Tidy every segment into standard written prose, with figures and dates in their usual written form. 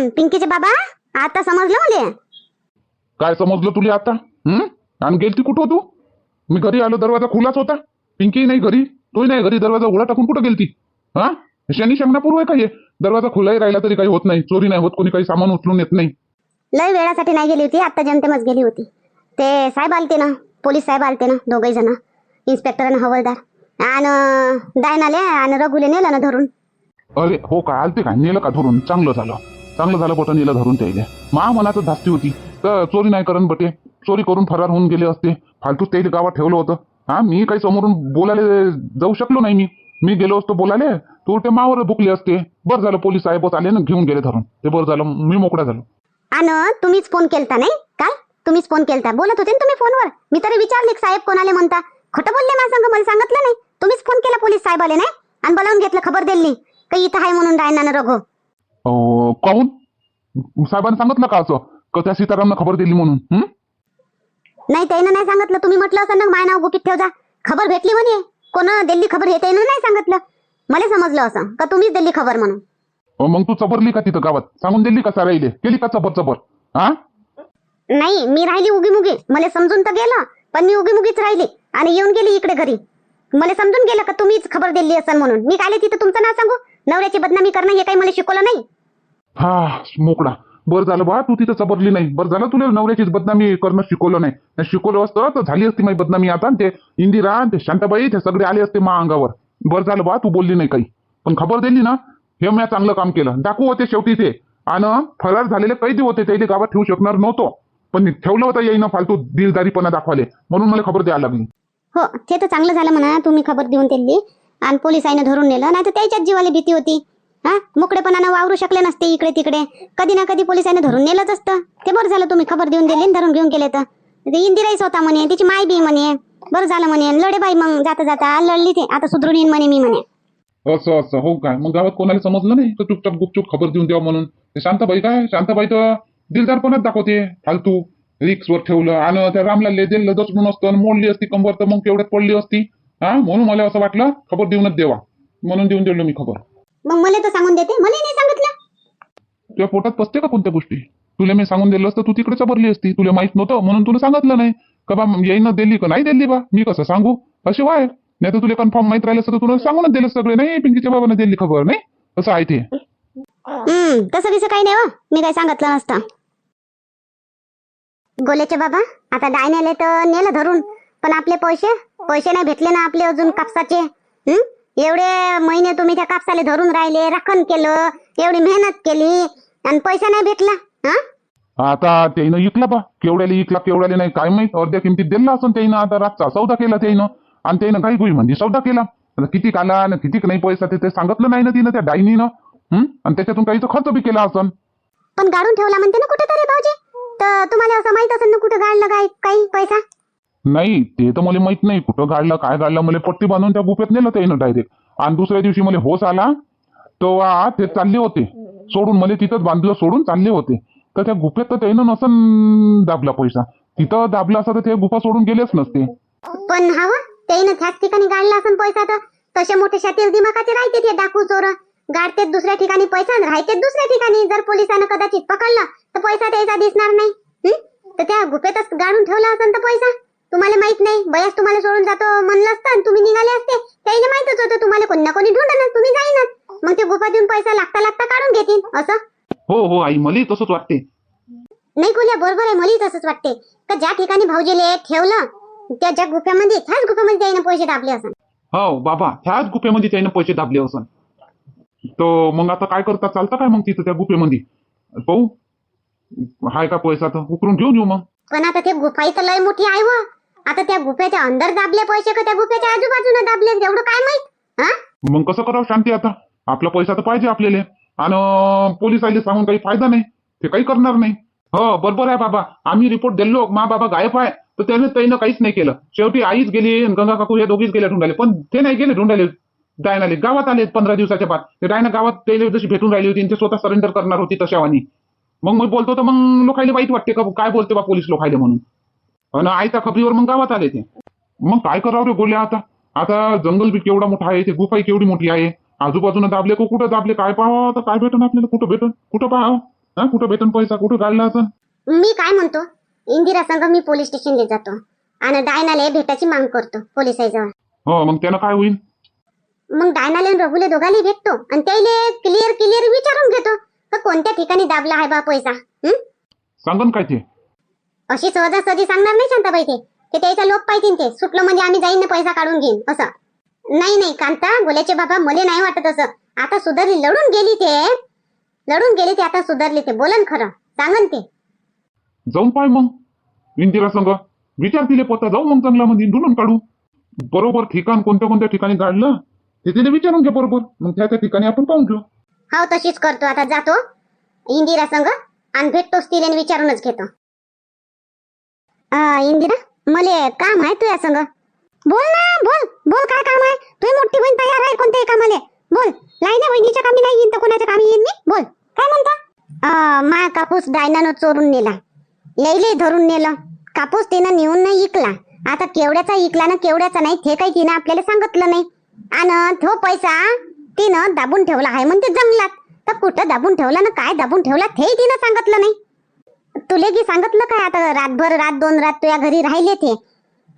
पिंकीचे बाबा, आता समजलं मला. काय समजलं तुला आता? आणि गेलती कुठं तू? मी घरी आलो, दरवाजा खुलाच होता. पिंकी नाही घरी, तोही नाही घरी, दरवाजा उघडा टाकून कुठं गेलती? हा, शनी शंगणापूर्व आहे का हे? दरवाजा खुलाही राहिला तरी काही होत नाही, चोरी नाही होत, कोणी काही सामान उचलून येत नाही. लय वेळासाठी नाही गेली होती, आता जमतेमच गेली होती. ते साहेब आलते ना, पोलीस साहेब आलते ना, दोघही जण, इन्स्पेक्टर आणि हवालदार, आणि डायनाले आणि रघुले नेलं ना धरून. अरे हो का, आलते का? नेलं का धरून? चांगलं झालं बटन नेलं धरून. त्याला मनात धास्ती होती तर चोरी नाही करण बटे, चोरी करून फरार होऊन गेले असते. फालतू ते गावात ठेवलं होतं. हा, मी काही समोरून बोलायला जाऊ शकलो नाही. मी गेलो असतो बोलायला, तू ते मावर बुकले असते. बरं झालं पोलीस साहेबच आले ना, घेऊन गेले धरून. ते बरं झालं, मी मोकळा झालो. आणि तुम्हीच फोन केलता नाही काय? तुम्हीच फोन केलता, बोलत होते ना तुम्ही फोनवर. मी तरी विचारले साहेब कोणाले म्हणता. खोटं बोलले माझ्या संग, मला सांगितलं नाही. तुम्हीच फोन केला पोलीस साहेब आले नाही, आणि बोलावून घेतलं, खबर दिली काही इथं आहे म्हणून रायना रघु. काहून साहेबांनी सांगितलं का असं, का त्या सीतारामनं खबर दिली म्हणून? नाही, त्यानं नाही सांगितलं. तुम्ही म्हटलं असं ना, माय नाव गुपित ठेव जा. खबर भेटली म्हणे, कोण दिल्ली खबर हे त्यानं नाही सांगितलं. मला समजलं असं का तुम्हीच दिल्ली खबर म्हणून. मग तू चबरली का तिथं गावात? सांगून दिली का साराईले? केली का चबर? हा, नाही, मी राहिली उगी मुगी. मला समजून तर गेलं, पण मी उगी मुगीच राहिली आणि येऊन गेली इकडे घरी. मला समजून गेलं का तुम्हीच खबर दिली असेल म्हणून. मी काय तिथं तुमचं नाव सांगू? नवऱ्याची बदनामी करणं हे काही मला शिकवलं नाही. हा, मोकळा. बरं झालं बा, तू तिथं चबरली नाही. बरं झालं तुला नवऱ्याचीच बदनामी करणं शिकवलं नाही. शिकवलं असतं तर झाली असती माझी बदनामी आता. ते इंदिरा, ते शांताबाई, ते सगळे आले असते मा अंगावर. बरं झालं बा, तू बोलली नाही काही, पण खबर दिली ना, हे मी चांगलं काम केलं. डाकू होते शेवटी ते, आणि फरार झालेले कैदी होते, त्याला गावात ठेवू शकणार नव्हतो, पण ठेवलं होतं येईन फालतू दिलदारीपणा दाखवाले, म्हणून मला खबर द्यायला लागली. हो, ते तर चांगलं झालं म्हणा, तुम्ही खबर देऊन दिली आणि पोलिसांनी धरून नेलं. नाही तर त्याच्याच जीवाला भीती होती. हा, मोकळेपणानं वावरू शकले नसते इकडे तिकडे. कधी ना कधी पोलिसांनी धरून नेलंच असतं. ते बरं झालं तुम्ही खबर देऊन दिली, धरून घेऊन गेले. तर ते इंदिराईच होता म्हणे, तिची माय बी म्हणे. बरं झालं म्हणे, लढे बाई मग जाता जाता लढली ते, आता सुधरून येईन म्हणे मी म्हणे. असं हो काय? मग गावात कोणाला समजलं नाही तर चुपचाप गुपचूप खबर देऊन द्यावं म्हणून. ते शांताबाई तर दिलदारपणाच दाखवते. फालतू रिक्सवर ठेवलं, आणि त्या रामलाल दिलं दचडून असतं, मोडली असती कंबर तर मग केवढ्यात पडली असती. हा, म्हणून मला असं वाटलं खबर देऊनच देवा, म्हणून देऊन दिलं मी खबर. मग मला तर सांगून देते, मला नाही सांगितलं. तुझ्या पोटात पसते का कोणत्या गोष्टी? तुला मी सांगून दिलं असतं, तू तिकडे चबरली असती. तुला माहित नव्हतं म्हणून तुला सांगितलं नाही का बा, येईन दिली का नाही दिली बा, मी कसं सांगू? असे वाय नाही तर तुला कन्फर्म माहित राहिलं असतं तर तुला सांगूनच दिलं सगळे. नाही, पिंकीच्या बाबाने दिली खबर नाही, असं आहे ते. तसं बिसं काही नाही हो, मी काही सांगितलं नसतं. गोल्याचे बाबा, आता डायनेले तर नेलं धरून, पण आपले पैसे नाही भेटले ना आपले अजून कापसाचे. एवढे महिने तुम्ही त्या कापसाले धरून राहिले, राखण केलं, एवढी मेहनत केली, आणि पैसा नाही भेटला. हा, आता त्यानं इकला बा, केवढ्याला इकला केवढ्याला नाही काय माहित. अर्ध्या किमतीत दिला असं त्यानं. आता रातचा सौदा केला त्यानं, आणि त्यानं काही गुई म्हणजे सौदा केला. किती आला आणि किती नाही पैसा ते सांगितलं नाही ना तिनं, त्या डायनीनं. आणि त्याच्यातून काही खर्च बी केला असं. पण गाडून ठेवला म्हणते ना कुठे तरी भाऊजी. तर तुम्हाला असं माहित असेल ना कुठे गाडलं काय काही पैसा? नाही, ते तर मला माहित नाही कुठं गाडलं काय गाडलं. मला पट्टी बांधून त्या गुफेत नेलं त्यानं डायरेक्ट. आणि दुसऱ्या दिवशी मला होश आला तेव्हा ते चालले होते सोडून, मला तिथंच बांधलं सोडून चालले होते. तर त्या गुफेत तर त्यानं नसन दाबला पैसा. तिथं दाबला असता तर ते गुफा सोडून गेलेच नसते. पण हवं त्यानं त्याच ठिकाणी गाडला असेल पैसा. तर तसे मोठे शातील दिमागाचे राहते ते डाकू चोर. गाडतेत दुसऱ्या ठिकाणी पैसा, राहतेत दुसऱ्या ठिकाणी. जर पोलिसांना कदाचित पकडलं तर पैसा त्याचा दिसणार नाही. तर त्या गुफेतच गाडून ठेवला असेल तर पैसा. तुम्हाला माहित नाही, बयाच तुम्हाला सोडून जातो म्हणलं असतं, तुम्ही निघाले असते. त्याला माहितच होतं तुम्हाला कोणी ना कोणी ढूंढणार, तुम्ही जाईनच. मग ते गुफा देऊन पैसा लागता काढून घेतील असं. हो आई, मलाही तसंच वाटते. नाही कुल्या, बरोबर आहे, मलाही तसंच वाटते. का ज्या ठिकाणी भाऊजीले ठेवलं त्या ज्या गुफेमध्ये, त्याच गुफेमध्ये त्याने पैसे दाबले असं. हो बाबा, ह्याच गुफेमध्ये त्याने पैसे दाबले असं. तर मग आता काय करता, चालतं काय मग तिथं त्या गुफेमध्ये? पाहू हाय का पैसा तर उकरून घेऊन येऊ मग. पण आता ते गुफा इथं लय मोठी आहे व. आता त्या गुफेच्या अंदर दाबले पैसे का त्या गुफेच्या आजूबाजूने दाबले, एवढं काय माहित. हा, मग कसं करावं शांती? आता आपला पैसा तर पाहिजे आपल्याला, आणि पोलिसांना सांगून काही फायदा नाही, ते काही करणार नाही. हो बरोबर आहे बाबा, आम्ही रिपोर्ट दिलो मा बाबा गायब आहे, तर त्यानं काहीच नाही केलं. शेवटी आईच गेली, गंगा काकू हे दोघीच गेले ढूंढायला, पण ते नाही गेले ढूंढायला. डायनाले गावात आले 15 दिवसाच्या बाद. ते डायना गावात ते जशी भेटून राहिली होती, ते स्वतः सरेंडर करणार होती तशावानी. मग मी बोलतो तर मग लोकायला वाईट वाटते का, काय बोलते बा पोलीस लोकायले म्हणून. आणि आईच्या खबरीवर मग गावात आले ते. मग काय करावं रे गोल्या आता? आता जंगल बी केवढा मोठा आहे, ते गुफाही केवढी मोठी आहे, आजूबाजूला दाबले कुठं दाबले काय पाहावं आता, काय भेटन आपल्याला, कुठं भेटन कुठं पाहावं? हा कुठं भेटन पैसा, कुठं काढला असं? मी काय म्हणतो, इंदिरा संघ मी पोलीस स्टेशनला जातो आणि डायनाले भेटायची मागणी करतो पोलिसाजवळ. हो मग त्यानं काय होईल? मग डायनाले आणि रघुले दोघांनी भेटतो आणि त्याले क्लिअर विचारून घेतो का कोणत्या ठिकाणी दाबला आहे बा पैसा. सांगन काय ते? अशी सहजासहजी सांगणार नाही शांताबाई. ते त्याचा लोक पाहिजे, ते सुटलं म्हणजे आम्ही जाईन ना पैसा काढून घेईन असं. नाही कांता, गोल्याचे बाबा मला नाही वाटत असं. आता सुधारली, लढून गेली ते आता सुधारली. ते बोलन खरं, सांगन ते. जाऊन पाय मग इंदिरा संघ, विचार तिले पत्ता, जाऊ मग चांगला मध्ये ढूंढून काढू बरोबर ठिकाण कोणत्या ठिकाणी काढलं ते तिने विचारून घे बरोबर. मग त्या ठिकाणी आपण पाहून घेऊ. हो तशीच करतो. आता जातो इंदिरा संघ आणि भेटतोच तिले आणि विचारूनच घेतो. इंदिरा, मले काम आहे तुझ्या संग. बोल ना, बोल काय काम आहे? तुझी मोठी बहीण तयार आहे कोणत्याही कामाले. बोल. लाईना बहिणीच्या कामी नाही येईन तर कोणाच्या कामी येईन मी? बोल काय म्हणता? मा कापूस डायनानं चोरून नेला, लईले धरून नेलं. कापूस तिनं नेऊन नाही इकला. आता केवढ्याचा इकला ना केवढ्याचा नाही ते काही तिनं आपल्याला सांगितलं नाही. आणि तो पैसा तिनं दाबून ठेवला आहे म्हणते जंगलात. तर कुठं दाबून ठेवला ना काय दाबून ठेवला ते तिनं सांगितलं नाही. तुले की सांगितलं काय? आता रात 2 रात तुझ्या घरी राहिले ते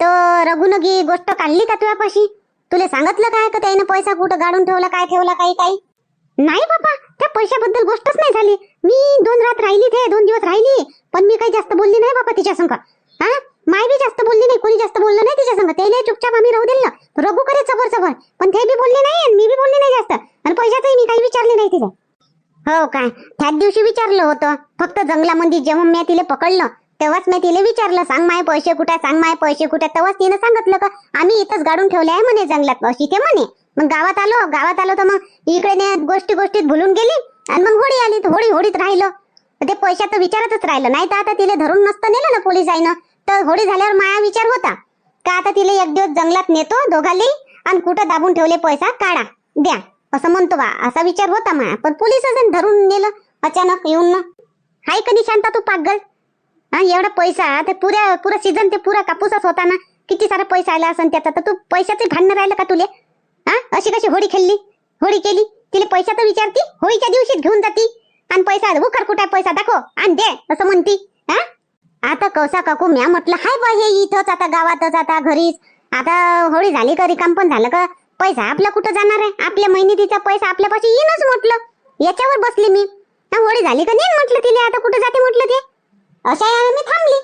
तर रघुनं की गोष्ट काढली का तुझ्यापाशी? तुले सांगितलं काय का त्यानं पैसा कुठं गाडून ठेवला, काय ठेवला, काही नाही बाबा. त्या पैशाबद्दल गोष्टच नाही झाली. मी 2 रात राहिली, ते 2 दिवस राहिली, पण मी काही जास्त बोलली नाही बाबा तिच्या संग. माय बी जास्त बोलली नाही, कोणी जास्त बोललं नाही तिच्या संग. त्याला चुपचाप आम्ही राहू दिलं. रघु करे सबर, पण ते बी बोलले नाही आणि मी बी बोलली नाही जास्त. आणि पैशाचंही मी काही विचारले नाही तिला. हो काय? त्याच दिवशी विचारलं होतं फक्त जंगलामध्ये. जेव्हा मी तिला पकडलं तेव्हाच मी तिला विचारलं, सांग माय पैसे कुठे, सांग माय पैसे कुठे. तेव्हाच तिने सांगितलं का आम्ही इथंच गाडून ठेवले आहे म्हणे जंगलात, अशी ते म्हणे. मग गावात आलो तर मग इकडे गोष्टीत भुलून गेली आणि मग होळी आली तर होळीत राहिलं. ते पैशाचं विचारतच राहिलं. नाही तर आता तिला धरून नसतं नेलं ना पोलिसांना, तर होळी झाल्यावर माया विचार होता का आता तिला एक दिवस जंगलात नेतो दोघांनी आणि कुठं दाबून ठेवले पैसा काढा द्या असं म्हणतो बा, असा विचार होता माया. पण पोलिसांनी धरून नेलं अचानक येऊन ना. हाय कधी शांता तू पागल? एवढा पैसा ते पुरा सीझन ते पुरा कापूसच होता ना. किती सारा पैसा आला असं त्याचा, तर तू पैशाचे भांडण राहिलं का तुले? अशी कशी होळी केली? तिला पैसा तर विचारती, होळीच्या दिवशीच घेऊन जाती आणि पैसा उखर कुठे पैसा दाखव आणि दे असं म्हणती. आता कौसा काकू म्या म्हटलं हाय बा हे इथंच आता गावातच आता घरीच. आता होळी झाली का रिकाम पण झालं का पैसा आपला कुठं जाणार आहे? आपल्या मेहनतीचा पैसा आपल्यापाशी येईनच म्हटलं. याच्यावर बसली मी. होळी झाली का नाही म्हटलं तिला, आता कुठं जाते म्हटलं ते. अशा मी थांबली.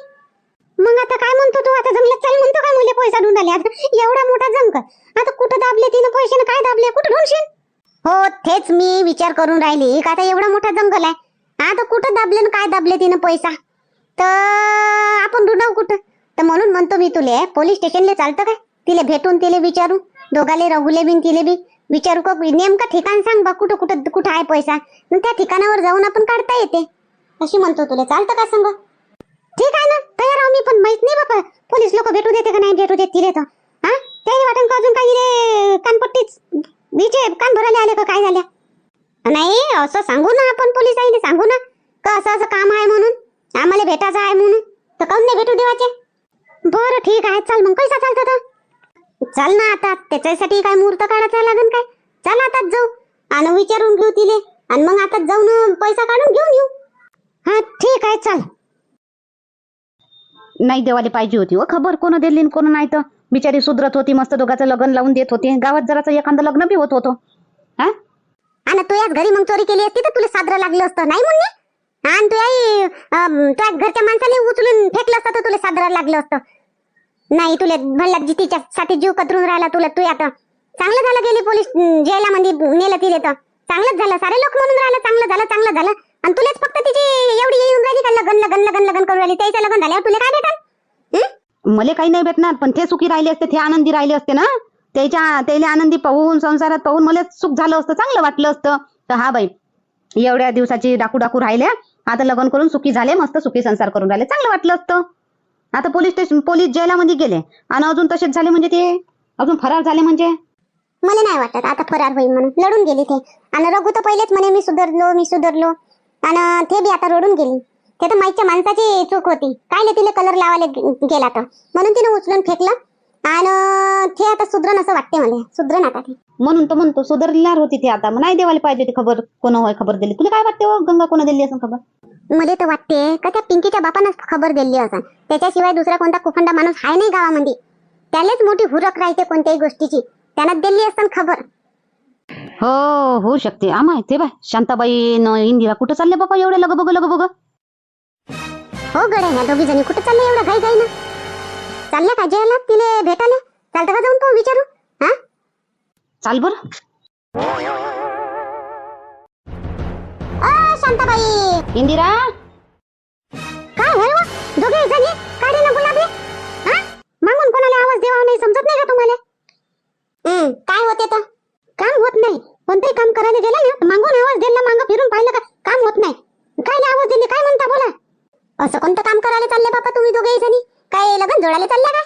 मग आता काय म्हणतो तू? आता जंगलात चाल म्हणतो काय? मुले पैसा ढूंढाले. आता एवढा मोठा जंगल, आता कुठं दाबले तिनं पैसे ना काय दाबले, कुठं ढूंढशील? हो तेच मी विचार करून राहिली का आता एवढा मोठा जंगल आहे, आता कुठं दाबले ना काय दाबले तिनं पैसा, तर आपण ढूंढाव कुठं? तर म्हणून म्हणतो मी तुले पोलीस स्टेशनला चालतं काय? तिले भेटून तिले विचारू, दोघाले रघुले बिन तिले बी विचारू का नेमका ठिकाण सांग बा कुठं कुठं कुठं आहे पैसा, मग त्या ठिकाणावर जाऊन आपण काढता येते. अशी म्हणतो तुला चालतं का सांग? ठीक आहे ना, तयार आहो मी. पण माहित नाही बाबा पोलीस लोक भेटू देते का नाही भेटू देत तिले. तर त्याही वाटण का अजून काही रे कानपट्टीच बीचे कान भरायला आले का काय झाल्या? नाही असं सांगू ना आपण पोलिसांनी, सांगू ना का असं असं काम आहे म्हणून, आम्हाला भेटायचं आहे म्हणून, तर काऊन नाही भेटू देवाचे? बरं ठीक आहे चल मग. कैसा चालतं तर? चल ना आता, त्याच्यासाठी काय मुहूर्त काढायचा लागन काय? चल आताच जाऊ आणि विचारून घेऊ तिले आणि मग आताच जाऊन पैसा काढून घेऊन येऊ. ठीक आहे चल. नाही देवाले पाहिजे होती व खबर, कोण दिली कोण नाही. तर बिचारी सुधरत होती, मस्त दोघांचं लग्न लावून देत होते. गावात जराचं एखादं लग्न बी होत होतं. आणि तू याच घरी मग चोरी केली असती तर तुला साजरं लागलं असतं नाही म्हणणे. आणि तू आई तुझ्या घरच्या माणसाने उचलून फेकलं असतं तर तुला साजरं लागलं असतं. नाही तुला भल्ला जितीच्यासाठी जीव कतरून राहिला तुला. तू आता चांगलं झालं गेली पोलीस जेलामध्ये नेलं तिले, तर चांगलंच झालं. सारे लोक म्हणून राहिलं चांगलं झालं. आणि तुलाच फक्त तिची एवढी येऊन राहिली का लगन करून राहिली. त्याचं लग्न झाल्यावर तुला काय भेटल? मला काही नाही भेटणार, पण ते सुखी राहिले असते, ते आनंदी राहिले असते ना. त्याला आनंदी पाहून, संसारात पाहून मला सुख झालं असतं, चांगलं वाटलं असतं. तर हा बाई एवढ्या दिवसाची डाकू राहिल्या, आता लग्न करून सुखी झाले, मस्त सुखी संसार करून राहिले, चांगलं वाटलं असतं. आता पोलीस जेलामध्ये गेले आणि अजून तसेच झाले म्हणजे ते अजून फरार झाले म्हणजे मला नाही वाटत आता फरार होईल म्हणून. लढून गेली ते. आणि रघु तर पहिलेच म्हणे मी सुधरलो आणि ते बी आता रडून गेली. ते तर माईच्या माणसाची चूक होती, काय तिला कलर लावायला गेला तर म्हणून तिने उचलून फेकलं. आणि ते आता सुधरण असं वाटते मला, सुधरण आता ते. म्हणून तर म्हणतो सुधारणार होती ते. आता नाही देवाला पाहिजे होती खबर, कोण होय खबर दिली. तुला काय वाटते हो गंगा कोण दिली असं खबर? मला तर वाटते का त्या पिंकीच्या बापानंच खबर दिली असं. त्याच्याशिवाय दुसरा कोणता कुफंडा माणूस आहे नाही गावामध्ये. त्यालाच मोठी हुरक राहते कोणत्याही गोष्टीची. त्यानं दिली असताना खबर. हो होऊ शकते. आम्हा ते बाय शांताबाई न इंदिरा कुठं चालले बाबा एवढे लगबग? हो गड्या, ह्या दोघी जणी कुठं चालले एवढं घाई घाई ना? चालल्या का जेवायला तिले भेटायला? चालतं का जाऊन पाहू विचारू? हा चाल बर. शांताबाई, इंदिरा काय होय व? दोघे जणी काढे ना गुलाबी. हा मागून कोणाला आवाज द्यावा नाही समजत नाही का तुम्हाला? काय होते तर काम होत नाही. कोणतेही काम करायला गेलं ना मागून आवाज दिला, मागं फिरून पाहिलं का काम होत नाही. काय आवाज दिले काय म्हणता बोला? असं कोणतं काम करायला चालले बाबा तुम्ही दोघे जणी? काय लग्न जोडायला चालल्या का?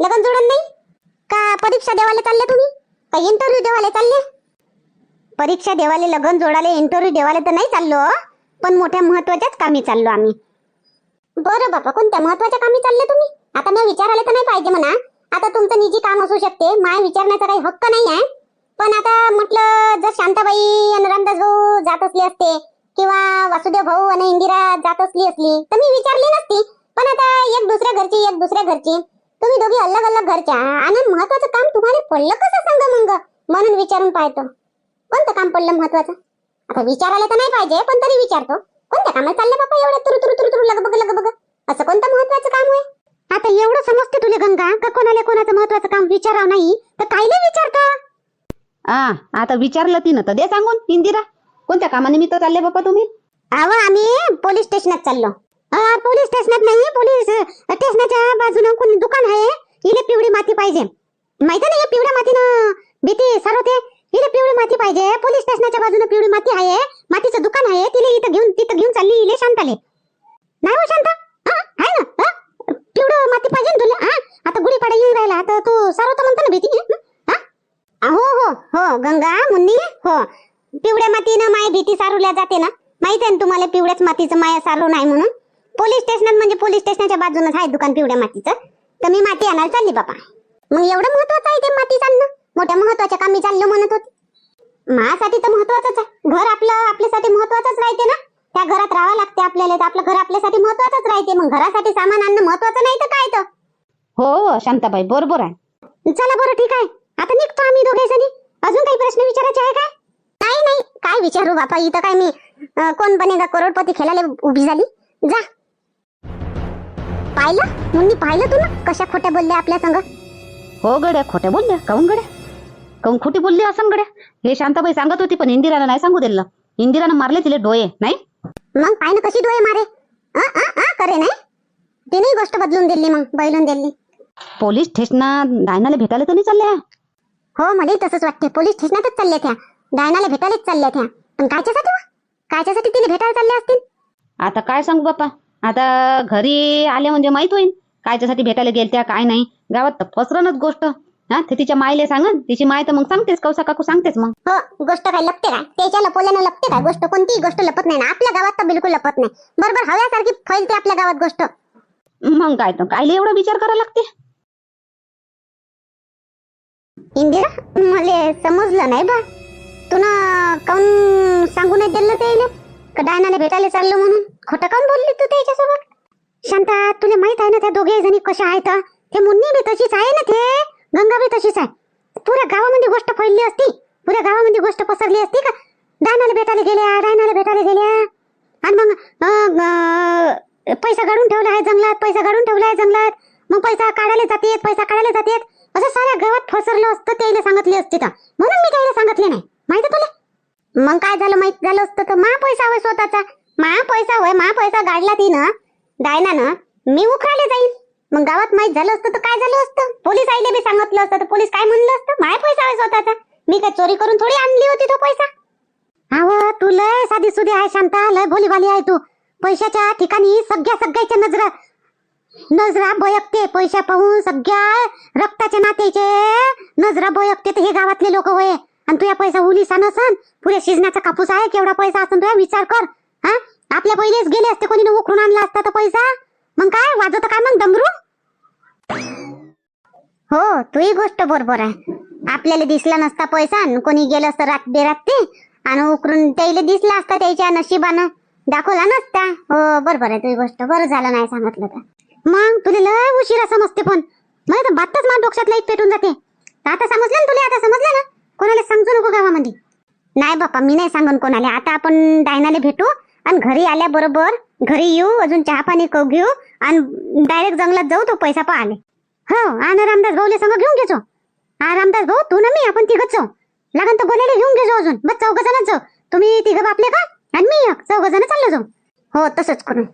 लग्न जोडत नाही का? परीक्षा देवायला चालले तुम्ही का इंटरव्ह्यू देवायला चालले? परीक्षा देवाले, लग्न जोडाले, इंटरव्ह्यू देवाले तर नाही चाललो, पण मोठ्या महत्वाच्याच कामी चाललो आम्ही. बरं बाबा, कोणत्या महत्वाच्या कामी चालले तुम्ही? आता मी विचारायला तर नाही पाहिजे म्हणा. आता तुमचं निजी काम असू शकते, माय विचारण्याचा काही हक्क नाही आहे. पण आता म्हटलं जर शांताबाई आणि रामदास भाऊ जात असले असते किंवा वासुदेव भाऊ आणि इंदिरा जात असली तर मी विचारली नसती. पण आता एक दुसऱ्या घरची तुम्ही दोघी अलग अलग घरच्या आणि महत्वाचं काम तुम्हाला पडलं कसं सांगा मग? म्हणून विचारून पाहतो कोणतं काम पडलं महत्वाचं. आता विचारायला तर नाही पाहिजे पण तरी विचारतो. कोणत्या कामाला चालले बाबा एवढे तुरु लगबग? असं कोणतं महत्वाचं काम आहे? आता एवढं समजते तुला गंगा का कोणाचं महत्वाचं काम विचारावं नाही तर कायले विचारतो? आता विचारलं तिनं तर दे सांगून. इंदिरा कोणत्या कामानिमित्त चालले बाबा तुम्ही? आम्ही पोलीस स्टेशनात चाललो. पोलीस स्टेशनात नाही, पोलीस स्टेशनाच्या बाजूने कोणी दुकान आहे. इले पिवळी माती पाहिजे. माहिती नाही पिवळ्या मातीनं भीती सारवते. इले पिवळी माती पाहिजे. पोलीस स्टेशनाच्या बाजूने पिवळी माती आहे. मातीचं दुकान आहे. तिथं घेऊन चालली इले शांताले. नाही हो शांता, आहे ना पिवळं माती पाहिजे ना तुला? आता गुढीपाडा येऊन राहिला तर तू सारवता म्हणता ना भीती? हो गंगा मुन्नी, हो पिवळ्या मातीनं माय भीती सारवल्या जाते ना. माहित आहे ना तुम्हाला पिवळ्याच मातीचं माया सारव नाही म्हणून. पोलीस स्टेशनात म्हणजे पोलीस स्टेशनच्या बाजूनच आहे दुकान पिवळ्या मातीचं. तर मी माती आणायला चालली बाबा. मग एवढं महत्वाचं आहे ते माती चालणं? मोठ्या महत्वाच्या कामी चाललं म्हणत होती. माझ्यासाठी तर महत्वाचंच आहे. घर आपल्यासाठी महत्वाचंच राहते ना. त्या घरात राहावं लागते आपल्याला, तर आपलं घर आपल्यासाठी महत्वाचंच राहते. मग घरासाठी सामान आणणं महत्वाचं नाही तर काय तर? हो शांताबाई बरोबर आहे. चला बरं ठीक आहे, आता निघतो आम्ही दोघे जणी. अजून काही प्रश्न विचारायचे आहे काय? नाही काय विचारू बापा, इथं काय मी कोण बनेगा करोडपती खेळायला उभी झाली. जा. पाहिलं मुन्नी, पाहिलं तू ना कशा खोट्या बोलल्या आपल्या संग? हो गड्या खोट्या बोलल्या. काऊन खोटी बोलली असं गड्या? हे शांताबाई सांगत होती पण इंदिराला नाही सांगू दिलं. इंदिरानं मारले तिले डोळे नाही. मग पाय ना कशी डोळे मारे करे नाही. तिने गोष्ट बदलून दिली, मग बैलून दिली. पोलीस स्टेशनात डायनाला भेटायला तर नाही चालल्या? हो मला तसंच वाटते. पोलीस स्टेशनातच चालल्या त्या. डायनाला भेटायलाच चालल्या त्या. पण कायच्यासाठी तिने भेटायला चालल्या असतील? आता काय सांगू बापा, आता घरी आले म्हणजे माहित होईल कायच्यासाठी भेटायला गेलत्या काय नाही. गावात तर फसरणच गोष्ट. ते तिच्या मायले सांगन, तिची माय तर मग सांगतेच, कौसा काकू सांगतेच. मग हो गोष्ट काय लपते काय? त्याच्या लपवल्यानं लपते काय गोष्ट? कोणतीही गोष्ट लपत नाही ना आपल्या गावात, तर बिलकुल लपत नाही. बरोबर हव्यासारखी फैलते आपल्या गावात गोष्ट. मग काय तर कायले एवढा विचार करायला लागते? इंदिरा, मला समजलं नाही बा. तुला काऊन सांगू नाही दिलं त्याला का डायनाला भेटायला चाललो म्हणून? खोटं काऊन बोलली तू त्याच्यासोबत? शांता, तुला माहित आहे ना त्या दोघे जणी कशा आहेत? ते मुन्नी बी तशीच आहे ना, ते गंगा बी तशीच आहे. पुऱ्या गावामध्ये गोष्ट फैलली असती, पुऱ्या गावामध्ये गोष्ट पसरली असती का डायनाला भेटायला गेल्या आणि मग पैसा काढून ठेवला आहे जंगलात, मग पैसा काढायला जाते, असं साऱ्या गावात फसरलं असतं. त्याला सांगितले असते तर, म्हणून मी त्याला सांगितले नाही. माहिती तुला? मग काय झालं? माहित झालं असतं तर मा पैसा होय स्वतःचा. मा पैसा गाडला तिनं डायनानं, मी उखरायला जाईल. मग गावात माहित झालं असतं तर काय झालं असतं? पोलीस आईले बी सांगितलं असतं तर पोलीस काय म्हणलं असतं? माय पैसा होय स्वतःचा. मी काय चोरी करून थोडी आणली होती तो पैसा. तू लय साधी सुधी आहे शांता, लय भोलीभाली आहे तू. पैशाच्या ठिकाणी सगळ्याच्या नजरा बयकते. पैसा पाहून सगळ्या रक्ताच्या नात्याचे नजरा बयकते. तर हे गावातले लोक होय. आणि तुझ्या पैसा उलिसा नसन, पुऱ्या शिजण्याचा कापूस आहे. केवढा पैसा असन तुझ्या विचार कर. आपल्या पहिलेच गेले असते, कोणी उखडून आणला असता तर पैसा. मग काय वाजवत काय मग डमरू? हो तुही गोष्ट बरोबर आहे. आपल्याला दिसला नसता पैसा, कोणी गेलं असतं रात बेरात ते आणि उकरून त्याला दिसला असता त्याच्या नशिबानं. दाखवला नसता. हो बरोबर आहे तुझी गोष्ट. बरं झालं नाही सांगितलं तर. मग तुला लय उशिरा समजते पण मला तर बातच माझ्या डोक्यात लाईट पेटून जाते. आता समजलं ना तुला? आता समजलं ना? कोणाला सांगू नको गावामध्ये. नाही बापा मी नाही सांगन कोणाला. आता आपण डायनाला भेटू आणि घरी आल्याबरोबर घरी येऊ, अजून चहा पाणी घेऊ आणि डायरेक्ट जंगलात जाऊ तो पैसा पाहाले. हो आणि रामदास भाऊले संग घेऊन घेजो. हा रामदास भाऊ तू ना मी आपण तिघच जाऊ. लागन तर गोल्याला घेऊन घेजो अजून. बस 4 जणच जाऊ. तुम्ही तिघं बापले का आणि मी 4 जण चाललो जाऊ. हो तसंच करू.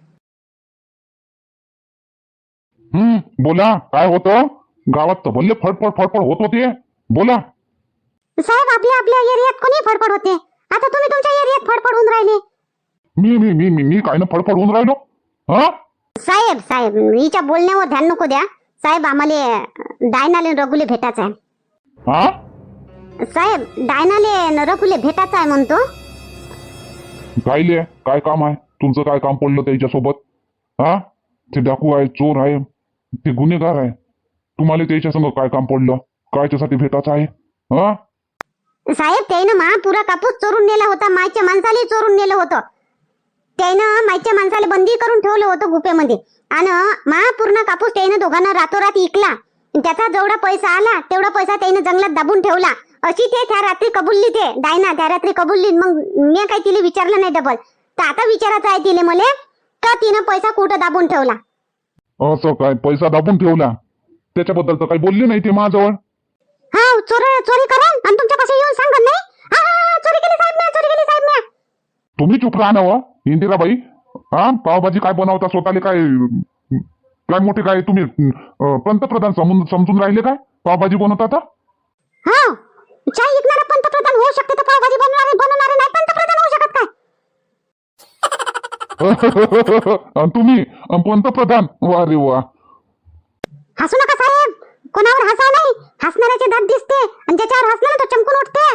बोला काय होतं गावात तर भल्ले फडफड फडफड होत होते. बोला साहेब आपल्या आपल्या एरियात कोणी फडफड होते. आता तुम्ही तुमच्या एरियात फडफड होऊन राहिले. मी मी मी मी मी काय ना फडफड होऊन राहिलो. हा साहेब साहेब हिच्या बोलण्यावर ध्यान नको द्या. साहेब आम्हाला डायनाले रघुले भेटायचं आहे. हा साहेब डायनाले रघुले भेटायचं आहे म्हणतो. कायले काय काम आहे तुमचं? काय काम पडलं त्याच्यासोबत? हा ते डाकू आहे, चोर आहे, ते गुन्हेगार आहे. तुम्हाला त्याच्या संग काय काम पडलं? काय त्यासाठी भेटायचं आहे? हा साहेब त्यानं मा पुरा कापूस चोरून नेला होता. मायच्या माणसाला चोरून नेलं होतं. त्यानं मायच्या माणसाला बंदी करून ठेवलं होतं गुफेमध्ये आणि मा पूर्ण कापूस त्यानं दोघांना रातोरात इकला. त्याचा जेवढा पैसा आला तेवढा पैसा त्यानं जंगलात दाबून ठेवला. अशी ते त्या रात्री कबुलली. ते डायना त्या रात्री कबुलली. मग मी काही तिला विचारलं नाही डबल. तर आता विचारायचं आहे तिले मले का तिनं पैसा कुठं दाबून ठेवला. असं काय पैसा दाबून ठेवला? त्याच्याबद्दल तर काही बोलले नाही ते माझ्याजवळ. हा चोरी करा आणि तुमच्यापाशी येऊन सांगत नाही. चोरी केली साहेब मी, चोरी केली साहेब मी. तुम्ही चुप राहा ना. इंदिराबाई हा पावभाजी काय बनवता स्वतःले? काय काय मोठे काय तुम्ही पंतप्रधान समजून राहिले काय? पावभाजी बनवता तर? हा चाय विकणारा पंतप्रधान होऊ शकते तर पावभाजी बनवणारे नाही पंतप्रधान होऊ शकत काय? आणि तुम्ही पंतप्रधान? वा रे वा. हसू नका साहेब. कोणावर हसा नाही. हसणाऱ्याचे दात दिसते आणि ज्याच्यावर हसणार तो चमकून उठते.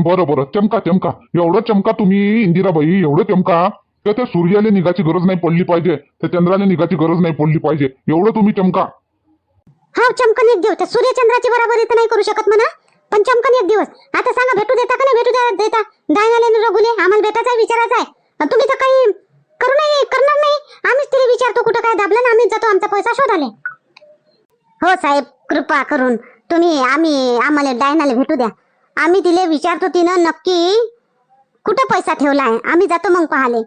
बरं चमका चमका. एवढं चमका तुम्ही इंदिराबाई, एवढं चमका तर त्या सूर्याला निघाची गरज नाही पडली पाहिजे, त्या चंद्राला निघाची गरज नाही पडली पाहिजे. एवढं तुम्ही चमका. हा चमकन एक दिवस. त्या सूर्यचंद्राची बराबरी तर नाही करू शकत म्हणा पण चमकन एक दिवस. आता सांगा भेटू देता का नाही भेटू देता? डायनाले रघुले आम्हाला भेटायचा विचारायचा आहे. तुम्ही तर काही करणार नाही. आम्हीच तिला विचारतो कुठं काय दाबलं ना आम्हीच जातो आमचा पैसा शोधाले. हो साहेब कृपा करून तुम्ही आम्हाला डायनाला भेटू द्या. आम्ही तिला विचारतो तिनं नक्की कुठं पैसा ठेवला आहे. आम्ही जातो मग पाहाले.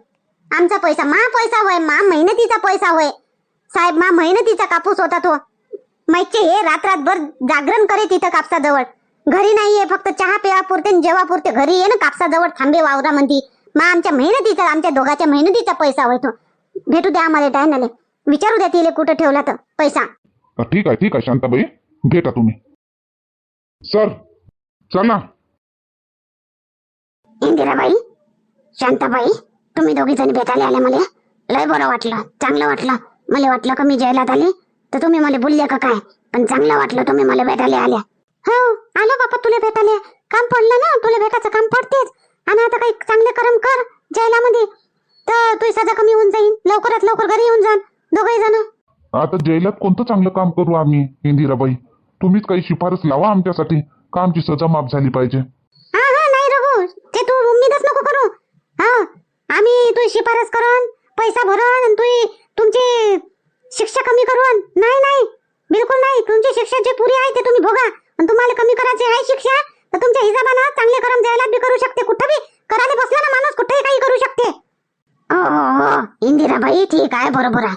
आमचा पैसा पैसा होय. मेहनतीचा पैसा होय साहेब. मेहनतीचा कापूस होता तो. मैचे हे रात्रभर जागरण करे तिथं कापसाजवळ. घरी नाहीये फक्त चहा पेवा पुरते जेवा पुरते घरी ये ना कापसाजवळ थांबे वावरामध्ये. आमच्या मेहनतीचा आमच्या दोघांच्या मेहनतीचा पैसा होय तो. भेटू द्या आम्हाला डायनाले. विचारू द्या तिले कुठं ठेवला तर पैसा. ठीक आहे शांताबाई भेटा तुम्ही. सर चला. इंदिराबाई शांताबाई तुम्ही दोघी जणी भेटायला आल्या. मला लय बरं वाटलं. चांगलं वाटलं. मला वाटलं का मी जेलात आली तर तुम्ही मला बोलले का काय. पण चांगलं वाटलं तुम्ही मला भेटायला आल्या. हो आलो बापा तुला भेटायला. काम पडलं ना. तुला भेटायचं काम पडतेच. आणि आता काही चांगले कर्म कर जेलामध्ये तर तुझी सजा कमी होऊन जाईल. लवकरात लवकर घरी येऊन जा दोघही जण. आता जेलात कोणतं चांगलं काम करू आम्ही इंदिराबाई? तुम्हीच काही शिफारस लावा आमच्यासाठी का आमची सजा माफ झाली पाहिजे. हा नाही रघु ते तू उम्मीदच नको करू. हा आम्ही तुझी शिफारस करून पैसा भरून आणि तुमची शिक्षा कमी करून. नाही बिलकुल नाही. तुमची शिक्षा जी पुरी आहे ते तुम्ही भोगा. आणि तुम्हाला कमी करायची आहे शिक्षा तर तुमच्या हिसाबानं चांगले कर्म जेलात बी करू शकते. कुठं बी करायला बसला ना माणूस कुठेही काही करू शकते. हो इंदिराबाई ठीक आहे बरोबर आहे.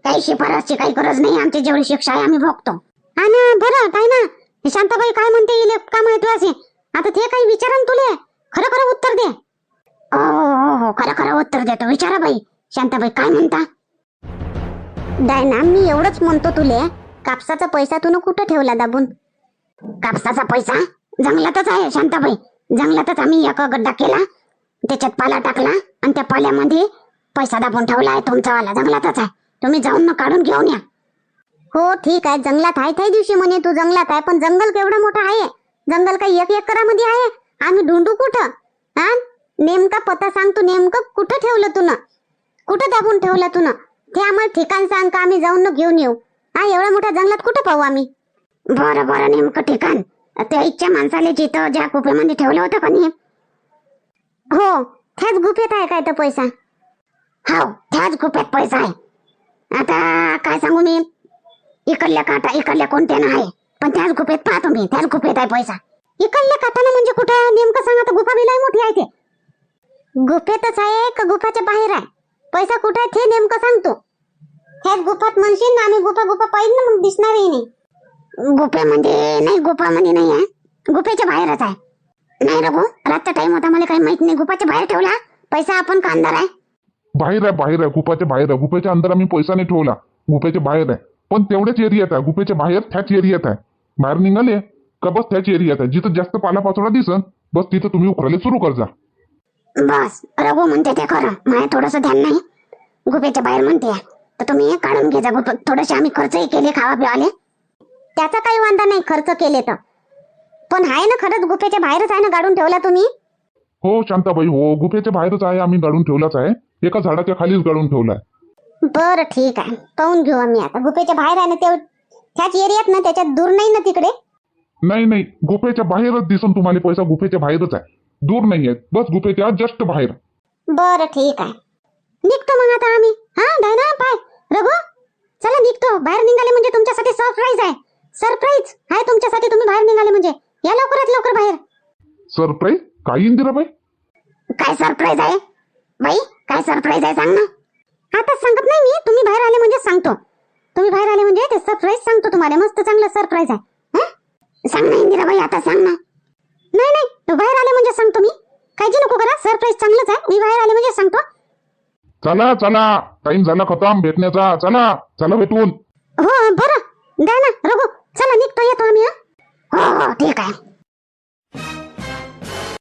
काही शिफारसची काही गरज नाही. आमची जेवढी शिक्षा आहे आम्ही भोगतो. आणि बरं काय ना शांताबाई काय म्हणते इले का महत्वाचे. आता ते काही विचारन तुले खरं उत्तर दे. हो खरं उत्तर देतो. विचारा बाई. शांताबाई काय म्हणता? डायना मी एवढंच म्हणतो तुले कापसाचा पैसा तू कुठं ठेवला दाबून? कापसाचा पैसा जंगलातच आहे शांताबाई. जंगलातच आम्ही एक गड्डा केला त्याच्यात पाला टाकला आणि त्या पाल्यामध्ये पैसा दाबून ठेवला आहे तुमचावाला. जंगलातच आहे. तुम्ही जाऊन ना काढून घेऊन या. हो ठीक आहे जंगलात आहे. त्या दिवशी म्हणे तू जंगलात आहे पण जंगल केवढं मोठं आहे. जंगल काही 1 एकरामध्ये आहे. आम्ही ढूंढू कुठं? हा नेमका पत्ता सांग तू. नेमकं कुठं ठेवलं तू? कुठं दाबून ठेवलं तू? ते आम्हाला ठिकाण सांग का आम्ही जाऊन घेऊन येऊ. हा एवढ्या मोठ्या जंगलात कुठं पाहू आम्ही? बरं नेमकं ठिकाण त्या इच्छा माणसाला जिथं ज्या गुफेमध्ये ठेवलं होतं का नाही. हो त्याच गुफेत आहे काय तो पैसा? हाव त्याच गुप्यात पैसा आहे. आता काय सांगू मी, इकडल्या काटा इकडल्या कोणत्यानं आहे, पण त्याच गुप्यात पाहतो मी, त्याच गुप्यात आहे पैसा. इकडल्या काटानं म्हणजे कुठं नेमकं सांगा, तर गुफा बिलाई मोठी आहे ते. गुफेतच आहे का गुफाच्या बाहेर आहे? पैसा कुठं आहे ते नेमकं सांगतो. ह्याच गुफात म्हणशील ना, आम्ही गुफा गुफा पाहिजे ना, मग दिसणारही नाही. गुफेमध्ये नाही, गुफामध्ये नाही आहे, गुफेच्या बाहेरच आहे. नाही रघु, रातचा टाइम होता, मला काही माहित नाही. गुफाच्या बाहेर ठेवला पैसा आपण का अंदर आहे? बाहेर आहे गुफाच्या बाहेर आहे. गुफेच्या अंदर आम्ही पैसा नाही ठेवला, गुफेच्या बाहेर आहे. पण तेवढ्याच एरियात आहे, गुफेच्या बाहेर त्याच एरियात आहे. बाहेर निघाले का बस त्याच एरियात आहे. जिथं जास्त पालापाचोळा दिसन बस तिथं तुम्ही उकरायला सुरू करजा. बस रघु म्हणते ते खरं, मला थोडस ध्यान नाही. गुफेच्या बाहेर म्हणते तर तुम्ही काढून घे जा गुफा. थोडेसे आम्ही खर्चही केले खावा पिवाले, त्याचा काही वांधा नाही खर्च केले तर. पण आहे ना खरंच गुफेच्या बाहेरच आहे ना गाडून ठेवला तुम्ही? हो शांताबाई, हो गुफेच्या बाहेरच आहे, आम्ही गाडून ठेवलाच आहे. एका झाडाच्या खालीच गाडून ठेवलाय. बरं ठीक आहे, पाहून घेऊ आम्ही. आता गुफेच्या बाहेर आहे ना, त्याच एरियात ना, त्याच्यात दूर नाही ना तिकडे? नाही गुफेच्या बाहेरच दिसून तुम्हाला पैसा, गुफेच्या बाहेरच आहे, दूर नाही आहे, बस गुफेच्या जस्ट बाहेर. बरं ठीक आहे, निघतो मग आता आम्ही. हा डायना पाय रघु, चला निघतो. बाहेर निघाले म्हणजे तुमच्यासाठी सरप्राईज आहे. सरप्राईज आहे तुमच्यासाठी, तुम्ही बाहेर निघाले म्हणजे. या लवकरात लवकर बाहेर. सरप्राईज काय इंदिराबाई? काय सरप्राईज आहे बाई, काय सरप्राईज आहे सांग ना. आता सांगत नाही मी, तुम्ही बाहेर आले म्हणजे सांगतो. तुम्ही बाहेर आले म्हणजे ते सरप्राईज सांगतो तुम्हाला. मस्त चांगलं सरप्राईज आहे. सांग ना इंदिराबाई, आता सांग ना. नाही बाहेर आले म्हणजे सांगतो मी, काळजी नको करा. सरप्राईज चांगलंच आहे, मी बाहेर आले म्हणजे सांगतो. चला टाइम झाला खतम भेटण्याचा. चला भेटून. हो बरं द्या ना रघु, चला निघतो, येतो आम्ही. हो ठीक आहे.